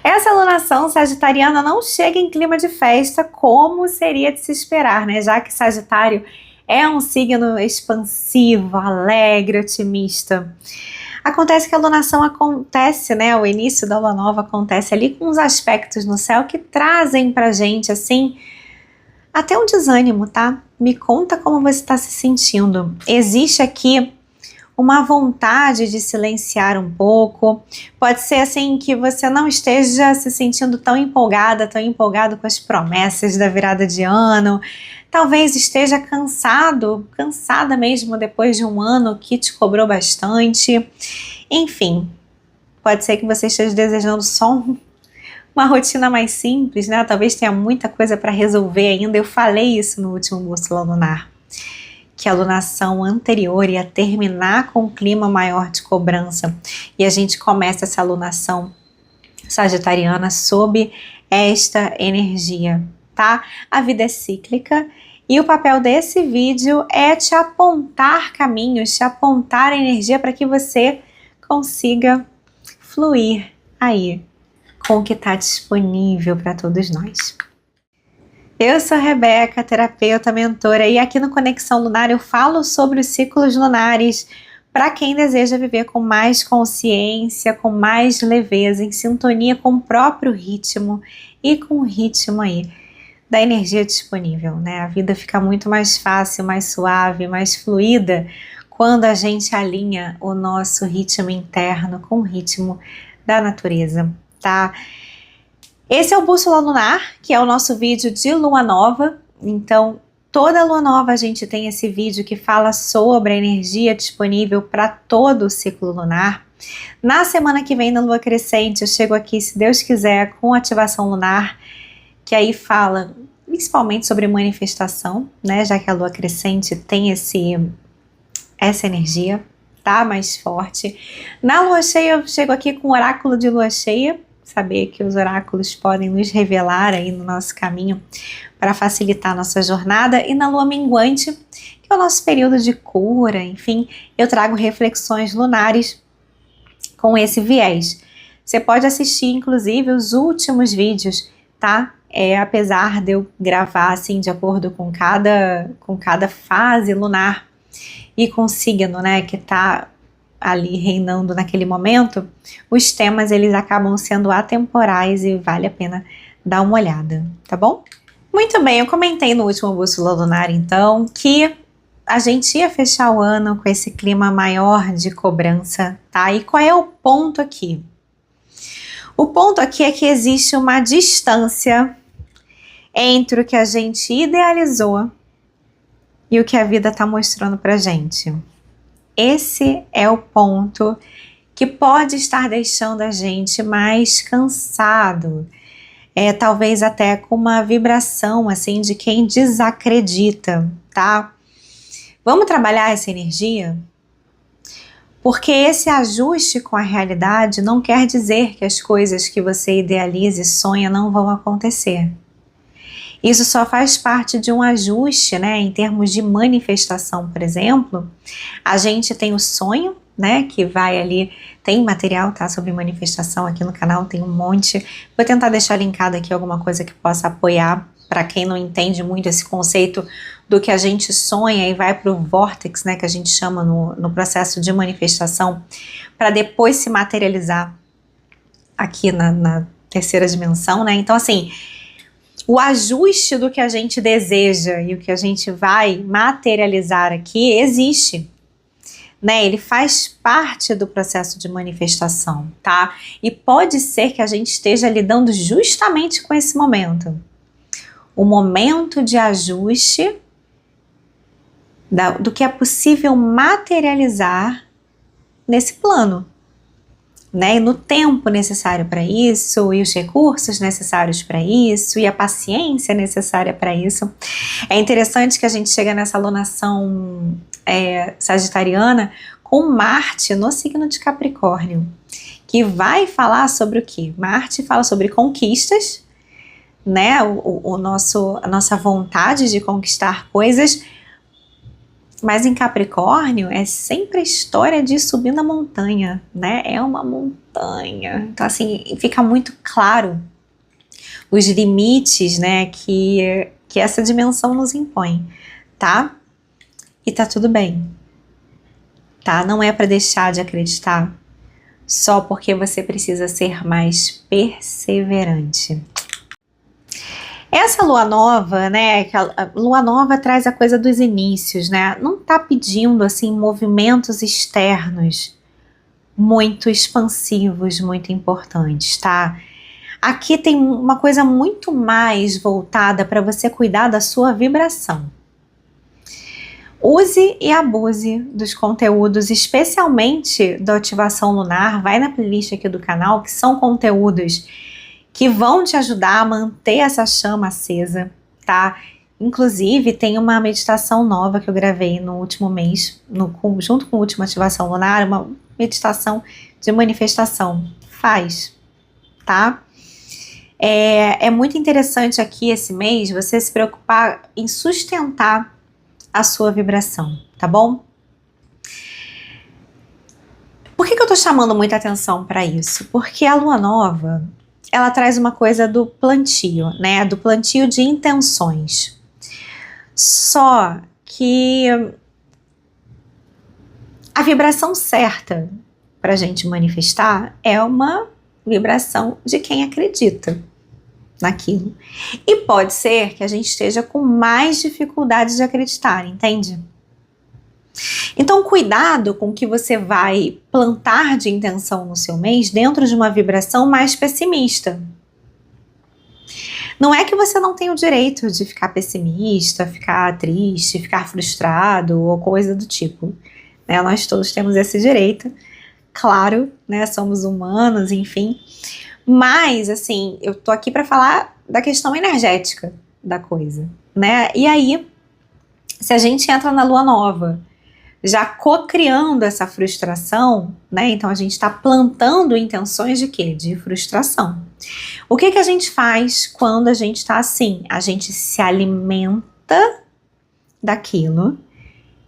Essa alunação sagitariana não chega em clima de festa, como seria de se esperar, né? Já que Sagitário é um signo expansivo, alegre, otimista. Acontece que a alunação acontece, né? O início da lua nova acontece ali com uns aspectos no céu que trazem pra gente, assim, até um desânimo, tá? Me conta como você está se sentindo. Existe aqui uma vontade de silenciar um pouco. Pode ser assim que você não esteja se sentindo tão empolgada, tão empolgado com as promessas da virada de ano. Talvez esteja cansado, cansada mesmo depois de um ano que te cobrou bastante. Enfim, pode ser que você esteja desejando só uma rotina mais simples, né? Talvez tenha muita coisa para resolver ainda. Eu falei isso no último Bússola Lunar, que a alunação anterior ia terminar com um clima maior de cobrança. E a gente começa essa alunação sagitariana sob esta energia, tá? A vida é cíclica e o papel desse vídeo é te apontar caminhos, te apontar energia para que você consiga fluir aí com o que está disponível para todos nós. Eu sou a Rebeca, terapeuta, mentora, e aqui no Conexão Lunar eu falo sobre os ciclos lunares para quem deseja viver com mais consciência, com mais leveza, em sintonia com o próprio ritmo e com o ritmo aí da energia disponível, né? A vida fica muito mais fácil, mais suave, mais fluida quando a gente alinha o nosso ritmo interno com o ritmo da natureza, tá? Esse é o Bússola Lunar, que é o nosso vídeo de lua nova. Então, toda lua nova a gente tem esse vídeo que fala sobre a energia disponível para todo o ciclo lunar. Na semana que vem, na lua crescente, eu chego aqui, se Deus quiser, com ativação lunar, que aí fala principalmente sobre manifestação, né? Já que a lua crescente tem essa energia, tá? Mais forte. Na lua cheia, eu chego aqui com o oráculo de lua cheia, saber que os oráculos podem nos revelar aí no nosso caminho para facilitar a nossa jornada. E na lua minguante, que é o nosso período de cura, enfim, eu trago reflexões lunares com esse viés. Você pode assistir, inclusive, os últimos vídeos, tá? Apesar de eu gravar assim de acordo com cada fase lunar e com signo, né, que tá ali reinando naquele momento, os temas eles acabam sendo atemporais e vale a pena dar uma olhada, tá bom? Muito bem, eu comentei no último Bússola Lunar então que a gente ia fechar o ano com esse clima maior de cobrança, tá? E qual é o ponto aqui? O ponto aqui é que existe uma distância entre o que a gente idealizou e o que a vida tá mostrando pra gente. Esse é o ponto que pode estar deixando a gente mais cansado, talvez até com uma vibração assim de quem desacredita, tá? Vamos trabalhar essa energia? Porque esse ajuste com a realidade não quer dizer que as coisas que você idealiza e sonha não vão acontecer. Isso só faz parte de um ajuste, né? Em termos de manifestação, por exemplo, a gente tem o sonho, né? Que vai ali, tem material, tá? Sobre manifestação aqui no canal, tem um monte. Vou tentar deixar linkado aqui alguma coisa que possa apoiar para quem não entende muito esse conceito do que a gente sonha e vai para o vórtex, né? Que a gente chama no processo de manifestação, para depois se materializar aqui na terceira dimensão, né? Então, assim, o ajuste do que a gente deseja e o que a gente vai materializar aqui existe, né? Ele faz parte do processo de manifestação, tá? E pode ser que a gente esteja lidando justamente com esse momento. O momento de ajuste do que é possível materializar nesse plano, né? E no tempo necessário para isso, e os recursos necessários para isso, e a paciência necessária para isso. É interessante que a gente chega nessa alunação sagitariana com Marte no signo de Capricórnio, que vai falar sobre o quê? Marte fala sobre conquistas, né? A nossa vontade de conquistar coisas, Mas em Capricórnio é sempre a história de subir na montanha, né? É uma montanha. Então, assim, fica muito claro os limites, né, que essa dimensão nos impõe, tá? E tá tudo bem, tá? Não é para deixar de acreditar só porque você precisa ser mais perseverante. Essa lua nova, né, que a lua nova traz a coisa dos inícios, né, não tá pedindo, assim, movimentos externos muito expansivos, muito importantes, tá? Aqui tem uma coisa muito mais voltada para você cuidar da sua vibração. Use e abuse dos conteúdos, especialmente da ativação lunar. Vai na playlist aqui do canal, que são conteúdos que vão te ajudar a manter essa chama acesa, tá? Inclusive, tem uma meditação nova que eu gravei no último mês, junto com a última ativação lunar, uma meditação de manifestação. Faz, tá? É muito interessante aqui esse mês você se preocupar em sustentar a sua vibração, tá bom? Por que eu tô chamando muita atenção para isso? Porque a lua nova, ela traz uma coisa do plantio, né? Do plantio de intenções. Só que a vibração certa para a gente manifestar é uma vibração de quem acredita naquilo. E pode ser que a gente esteja com mais dificuldade de acreditar, entende? Então, cuidado com o que você vai plantar de intenção no seu mês dentro de uma vibração mais pessimista. Não é que você não tem o direito de ficar pessimista, ficar triste, ficar frustrado ou coisa do tipo, né? Nós todos temos esse direito, claro, né? Somos humanos, enfim. Mas, assim, eu tô aqui para falar da questão energética da coisa, né? E aí, se a gente entra na lua nova, já co-criando essa frustração, né? Então a gente está plantando intenções de quê? De frustração. O que a gente faz quando a gente está assim? A gente se alimenta daquilo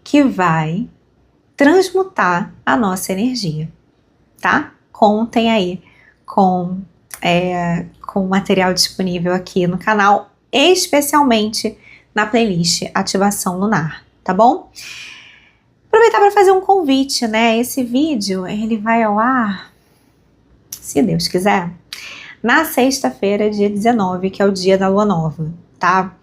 que vai transmutar a nossa energia, tá? Contem aí com o material disponível aqui no canal, especialmente na playlist Ativação Lunar, tá bom? Aproveitar para fazer um convite, né? Esse vídeo, ele vai ao ar, se Deus quiser, na sexta-feira, dia 19, que é o dia da lua nova, tá?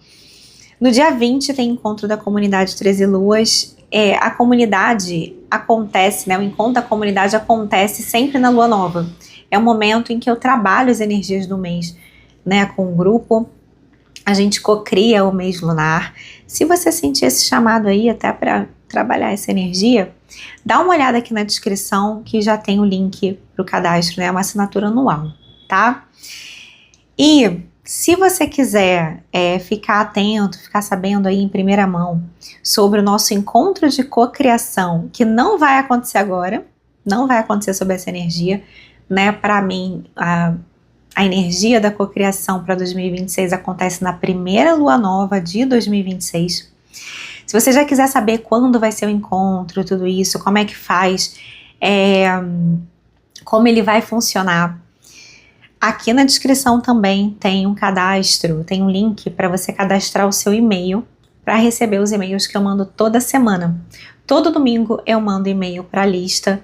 No dia 20 tem encontro da comunidade 13 Luas. A comunidade acontece, né? O encontro da comunidade acontece sempre na lua nova. É o momento em que eu trabalho as energias do mês, né? Com o grupo, a gente cocria o mês lunar. Se você sentir esse chamado aí, até para trabalhar essa energia, dá uma olhada aqui na descrição que já tem o link para o cadastro, né? É uma assinatura anual, tá? E se você quiser ficar atento, ficar sabendo aí em primeira mão sobre o nosso encontro de cocriação, que não vai acontecer agora, não vai acontecer sob essa energia, né? Para mim, a energia da cocriação para 2026 acontece na primeira lua nova de 2026. Se você já quiser saber quando vai ser o encontro, tudo isso, como é que faz, como ele vai funcionar, aqui na descrição também tem um cadastro, tem um link para você cadastrar o seu e-mail para receber os e-mails que eu mando toda semana. Todo domingo eu mando e-mail para a lista,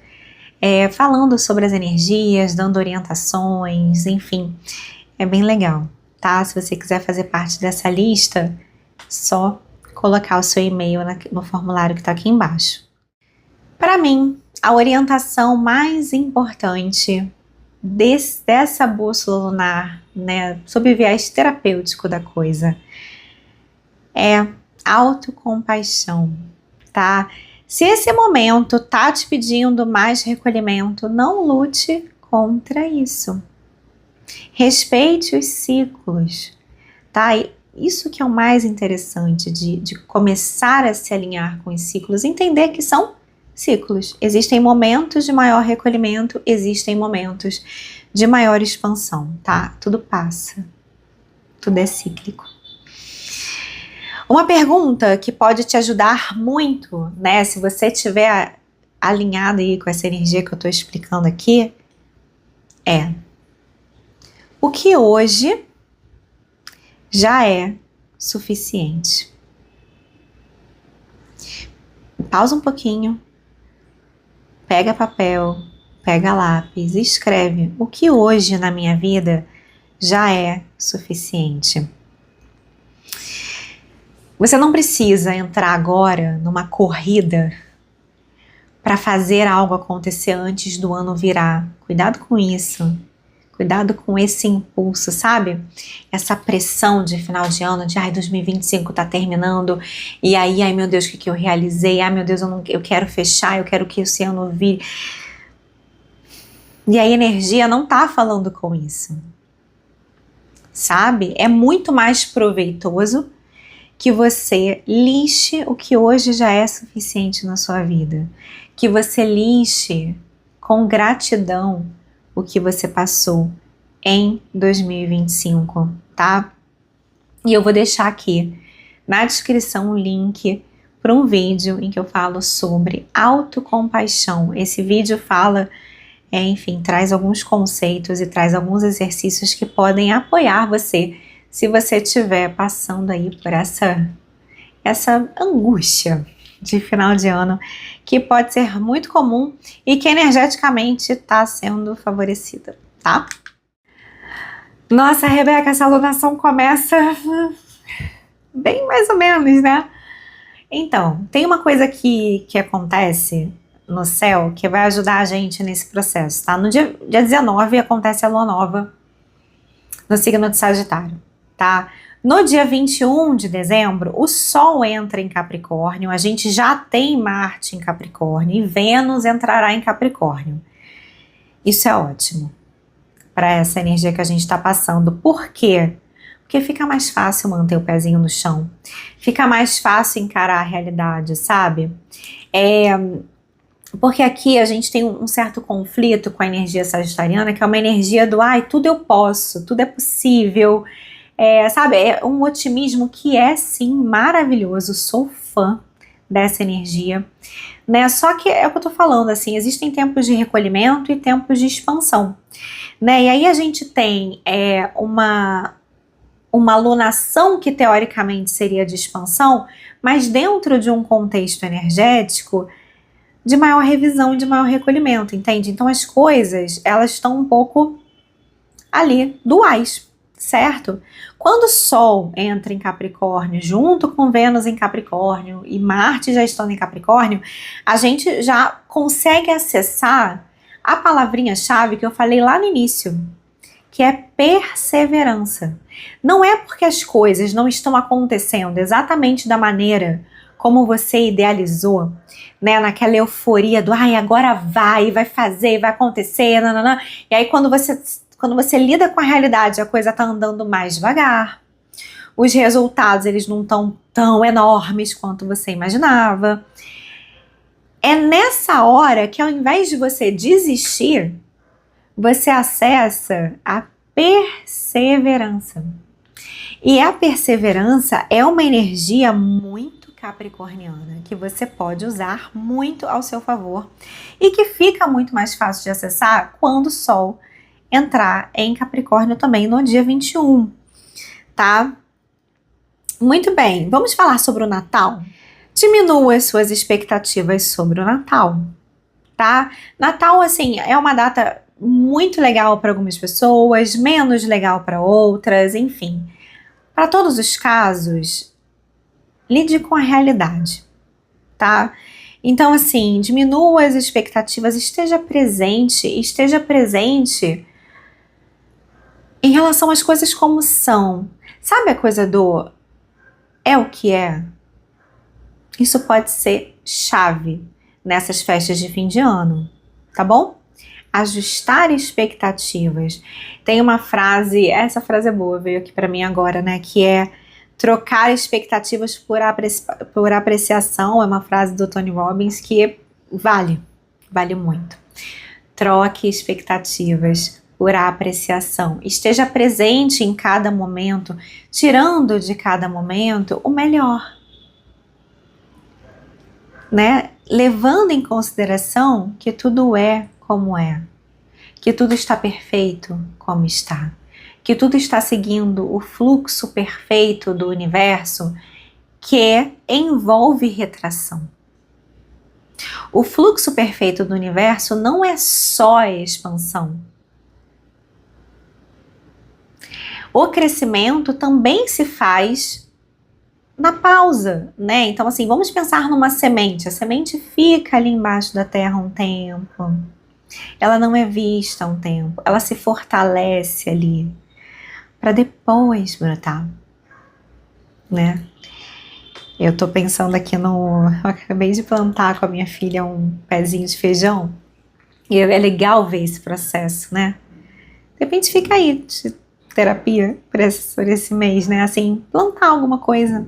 falando sobre as energias, dando orientações, enfim, é bem legal, tá? Se você quiser fazer parte dessa lista, só colocar o seu e-mail no formulário que está aqui embaixo. Para mim, a orientação mais importante dessa bússola lunar, né, sob o viés terapêutico da coisa, é autocompaixão, tá? Se esse momento tá te pedindo mais recolhimento, não lute contra isso. Respeite os ciclos, tá? Isso que é o mais interessante de começar a se alinhar com os ciclos, entender que são ciclos. Existem momentos de maior recolhimento, existem momentos de maior expansão, tá? Tudo passa, tudo é cíclico. Uma pergunta que pode te ajudar muito, né? Se você estiver alinhado aí com essa energia que eu estou explicando aqui, é: o que hoje já é suficiente? Pausa um pouquinho, pega papel, pega lápis e escreve: o que hoje na minha vida já é suficiente? Você não precisa entrar agora numa corrida para fazer algo acontecer antes do ano virar. Cuidado com isso. Cuidado com esse impulso, sabe? Essa pressão de final de ano, de 2025 tá terminando, e aí, ai meu Deus, o que eu realizei? Ai meu Deus, eu quero fechar, eu quero que esse ano vire. E a energia não tá falando com isso, sabe? É muito mais proveitoso que você lixe o que hoje já é suficiente na sua vida, que você lixe com gratidão o que você passou em 2025, tá? E eu vou deixar aqui na descrição o link para um vídeo em que eu falo sobre autocompaixão. Esse vídeo fala, enfim, traz alguns conceitos e traz alguns exercícios que podem apoiar você se você estiver passando aí por essa angústia de final de ano, que pode ser muito comum e que energeticamente está sendo favorecida, tá? Nossa, Rebeca, essa alunação começa bem mais ou menos, né? Então, tem uma coisa que acontece no céu que vai ajudar a gente nesse processo, tá? No dia 19 acontece a lua nova no signo de Sagitário, tá? No dia 21 de dezembro, o Sol entra em Capricórnio, a gente já tem Marte em Capricórnio e Vênus entrará em Capricórnio. Isso é ótimo para essa energia que a gente está passando. Por quê? Porque fica mais fácil manter o pezinho no chão, fica mais fácil encarar a realidade, sabe? Porque aqui a gente tem um certo conflito com a energia sagitariana, que é uma energia do ai, tudo eu posso, tudo é possível. Sabe, é um otimismo que é sim maravilhoso, sou fã dessa energia, né? Só que é o que eu tô falando, assim, existem tempos de recolhimento e tempos de expansão, né? E aí a gente tem uma alunação que teoricamente seria de expansão, mas dentro de um contexto energético de maior revisão e de maior recolhimento, entende? Então as coisas, elas estão um pouco ali, duais, certo? Quando o Sol entra em Capricórnio, junto com Vênus em Capricórnio e Marte já estando em Capricórnio, a gente já consegue acessar a palavrinha-chave que eu falei lá no início, que é perseverança. Não é porque as coisas não estão acontecendo exatamente da maneira como você idealizou, né, naquela euforia do ai, agora vai fazer, vai acontecer, nananã. E aí quando você lida com a realidade, a coisa tá andando mais devagar, os resultados eles não estão tão enormes quanto você imaginava. É nessa hora que ao invés de você desistir, você acessa a perseverança. E a perseverança é uma energia muito capricorniana, que você pode usar muito ao seu favor e que fica muito mais fácil de acessar quando o Sol entrar em Capricórnio também no dia 21, tá? Muito bem, vamos falar sobre o Natal? Diminua as suas expectativas sobre o Natal, tá? Natal, assim, é uma data muito legal para algumas pessoas, menos legal para outras, enfim. Para todos os casos, lide com a realidade, tá? Então, assim, diminua as expectativas, esteja presente em relação às coisas como são. Sabe a coisa do é o que é? Isso pode ser chave nessas festas de fim de ano, tá bom? Ajustar expectativas. Tem uma frase, essa frase é boa, veio aqui para mim agora, né? Que é trocar expectativas por apreciação. É uma frase do Tony Robbins que vale muito. Troque expectativas por apreciação. Esteja presente em cada momento, tirando de cada momento o melhor, né? Levando em consideração que tudo é como é, que tudo está perfeito como está, que tudo está seguindo o fluxo perfeito do universo que envolve retração. O fluxo perfeito do universo não é só expansão. O crescimento também se faz na pausa, né? Então, assim, vamos pensar numa semente. A semente fica ali embaixo da terra um tempo. Ela não é vista um tempo. Ela se fortalece ali para depois brotar, né? Eu tô pensando aqui no... Eu acabei de plantar com a minha filha um pezinho de feijão. E é legal ver esse processo, né? De repente fica aí de terapia por esse mês, né? Assim, plantar alguma coisa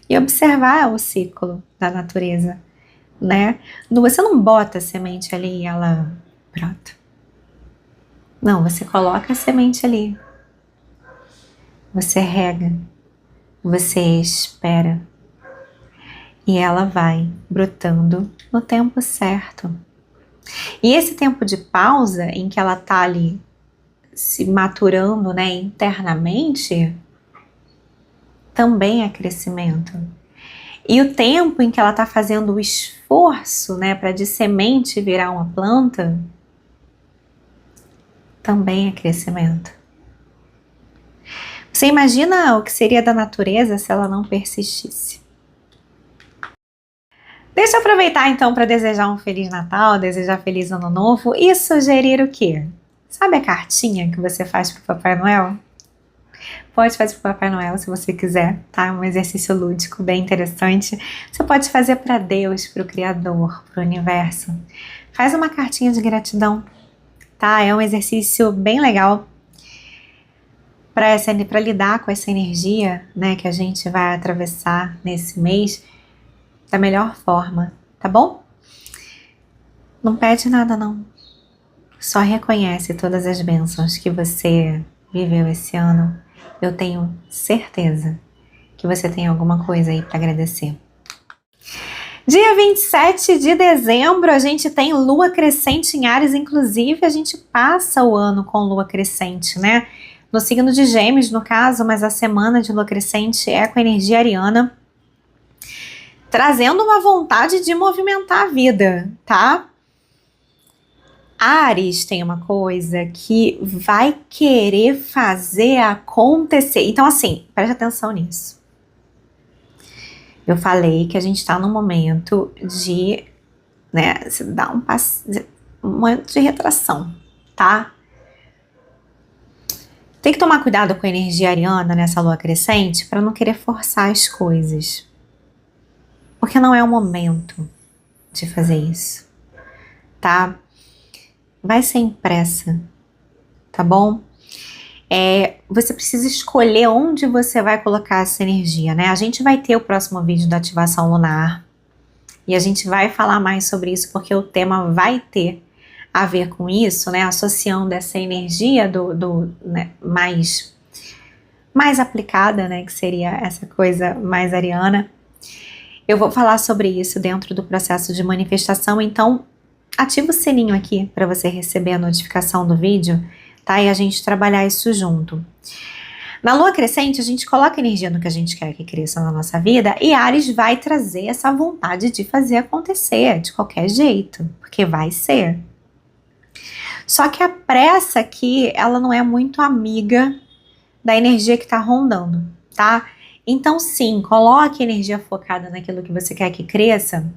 e observar o ciclo da natureza, né? Você não bota a semente ali e ela brota. Não, você coloca a semente ali. Você rega. Você espera. E ela vai brotando no tempo certo. E esse tempo de pausa em que ela tá ali se maturando, né, internamente, também é crescimento. E o tempo em que ela tá fazendo o esforço, né, para de semente virar uma planta, também é crescimento. Você imagina o que seria da natureza se ela não persistisse? Deixa eu aproveitar então para desejar um Feliz Natal, desejar Feliz Ano Novo e sugerir o quê? Sabe a cartinha que você faz para o Papai Noel? Pode fazer para o Papai Noel se você quiser, tá? Um exercício lúdico bem interessante. Você pode fazer para Deus, para o Criador, para o Universo. Faz uma cartinha de gratidão, tá? É um exercício bem legal para lidar com essa energia, né, que a gente vai atravessar nesse mês da melhor forma, tá bom? Não pede nada não, só reconhece todas as bênçãos que você viveu esse ano. Eu tenho certeza que você tem alguma coisa aí para agradecer. Dia 27 de dezembro a gente tem lua crescente em Áries, inclusive a gente passa o ano com lua crescente, né? No signo de Gêmeos, no caso, mas a semana de lua crescente é com a energia ariana, trazendo uma vontade de movimentar a vida, tá? Áries tem uma coisa que vai querer fazer acontecer. Então, assim, preste atenção nisso. Eu falei que a gente tá num momento de, né, se dá um momento de retração, tá? Tem que tomar cuidado com a energia ariana nessa lua crescente para não querer forçar as coisas. Porque não é o momento de fazer isso, tá? Vai sem pressa, tá bom? Você precisa escolher onde você vai colocar essa energia, né? A gente vai ter o próximo vídeo da ativação lunar e a gente vai falar mais sobre isso porque o tema vai ter a ver com isso, né? Associando essa energia né, mais aplicada, né? Que seria essa coisa mais ariana. Eu vou falar sobre isso dentro do processo de manifestação, então ativa o sininho aqui para você receber a notificação do vídeo, tá? E a gente trabalhar isso junto. Na lua crescente, a gente coloca energia no que a gente quer que cresça na nossa vida e Áries vai trazer essa vontade de fazer acontecer de qualquer jeito, porque vai ser. Só que a pressa aqui, ela não é muito amiga da energia que tá rondando, tá? Então sim, coloque energia focada naquilo que você quer que cresça,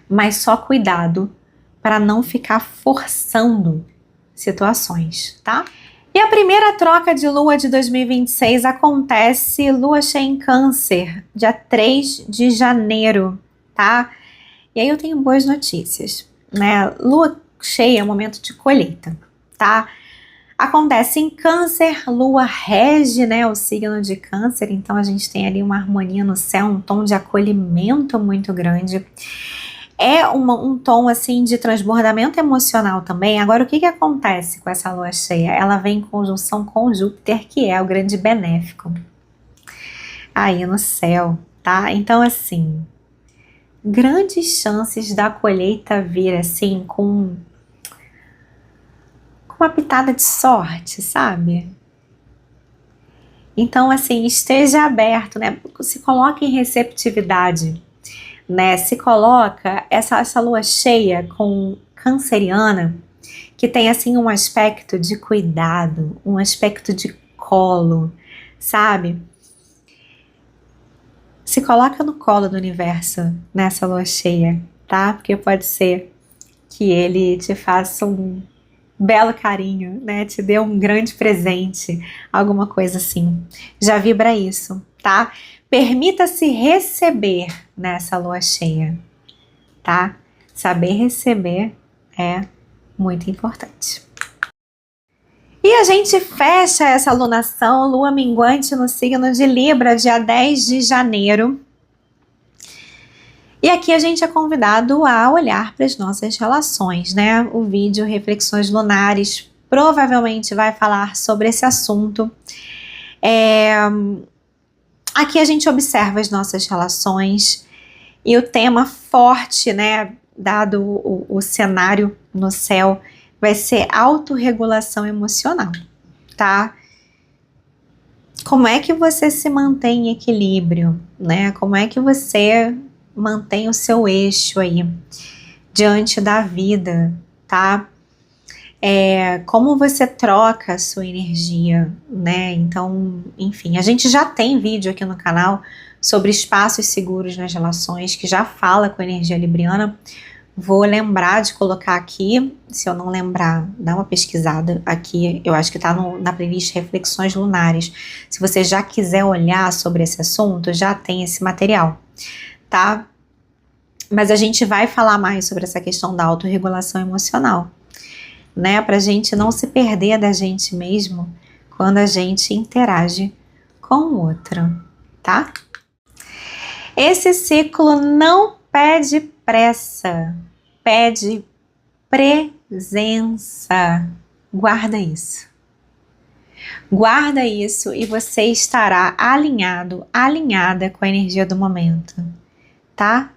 mas só cuidado para não ficar forçando situações, tá? E a primeira troca de lua de 2026 acontece lua cheia em Câncer, dia 3 de janeiro, tá? E aí eu tenho boas notícias, né? Lua cheia é um momento de colheita, tá? Acontece em Câncer, lua rege, né, o signo de Câncer, então a gente tem ali uma harmonia no céu, um tom de acolhimento muito grande. É um tom assim de transbordamento emocional também. Agora, o que acontece com essa lua cheia? Ela vem em conjunção com Júpiter, que é o grande benéfico aí no céu, tá? Então, assim, grandes chances da colheita vir assim com uma pitada de sorte, sabe? Então, assim, esteja aberto, né? Se coloque em receptividade, né? Se coloca essa lua cheia com canceriana, que tem assim um aspecto de cuidado, um aspecto de colo, sabe? Se coloca no colo do universo nessa lua cheia, tá? Porque pode ser que ele te faça um belo carinho, né? Te dê um grande presente, alguma coisa assim. Já vibra isso, tá? Permita-se receber nessa lua cheia, tá? Saber receber é muito importante. E a gente fecha essa alunação, lua minguante no signo de Libra, dia 10 de janeiro. E aqui a gente é convidado a olhar para as nossas relações, né? O vídeo Reflexões Lunares provavelmente vai falar sobre esse assunto. Aqui a gente observa as nossas relações e o tema forte, né? Dado o cenário no céu, vai ser autorregulação emocional, tá? Como é que você se mantém em equilíbrio, né? Como é que você mantém o seu eixo aí diante da vida, tá? Como você troca a sua energia, né? Então, enfim, a gente já tem vídeo aqui no canal sobre espaços seguros nas relações, que já fala com a energia libriana. Vou lembrar de colocar aqui, se eu não lembrar, dá uma pesquisada aqui, eu acho que tá na playlist Reflexões Lunares. Se você já quiser olhar sobre esse assunto, já tem esse material, tá? Mas a gente vai falar mais sobre essa questão da autorregulação emocional, né? Pra gente não se perder da gente mesmo quando a gente interage com o outro, tá? Esse ciclo não pede pressa, pede presença. Guarda isso. Guarda isso e você estará alinhado, alinhada com a energia do momento, tá?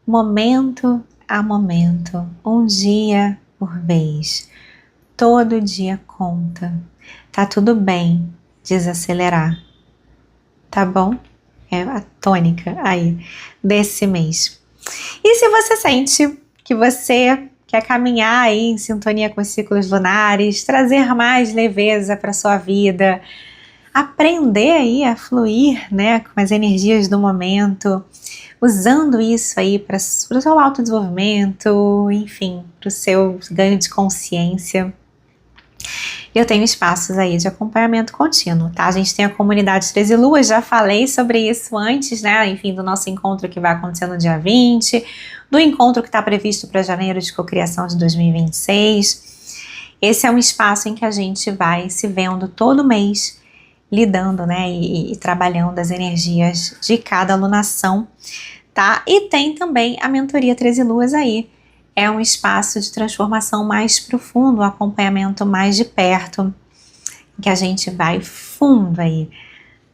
Momento a momento, um dia por vez. Todo dia conta. Tá tudo bem desacelerar, tá bom? É a tônica aí desse mês. E se você sente que você quer caminhar aí em sintonia com os ciclos lunares, trazer mais leveza para sua vida, aprender aí a fluir, né, com as energias do momento, usando isso aí para o seu autodesenvolvimento, enfim, para o seu ganho de consciência, eu tenho espaços aí de acompanhamento contínuo, tá? A gente tem a comunidade 13 Luas, já falei sobre isso antes, né? Enfim, do nosso encontro que vai acontecer no dia 20, do encontro que está previsto para janeiro de cocriação de 2026. Esse é um espaço em que a gente vai se vendo todo mês, lidando, né? E trabalhando as energias de cada alunação, tá? E tem também a mentoria 13 Luas aí. É um espaço de transformação mais profundo, um acompanhamento mais de perto, em que a gente vai fundo aí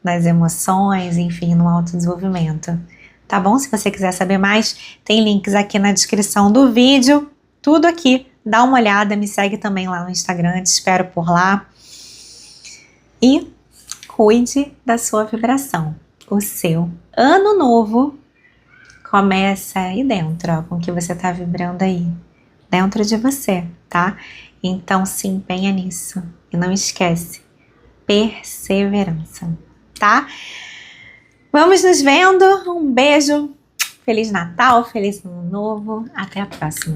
nas emoções, enfim, no autodesenvolvimento. Tá bom? Se você quiser saber mais, tem links aqui na descrição do vídeo, tudo aqui. Dá uma olhada, me segue também lá no Instagram, te espero por lá. E cuide da sua vibração. O seu ano novo começa aí dentro, ó, com o que você tá vibrando aí, dentro de você, tá? Então se empenha nisso e não esquece, perseverança, tá? Vamos nos vendo, um beijo, Feliz Natal, Feliz Ano Novo, até a próxima.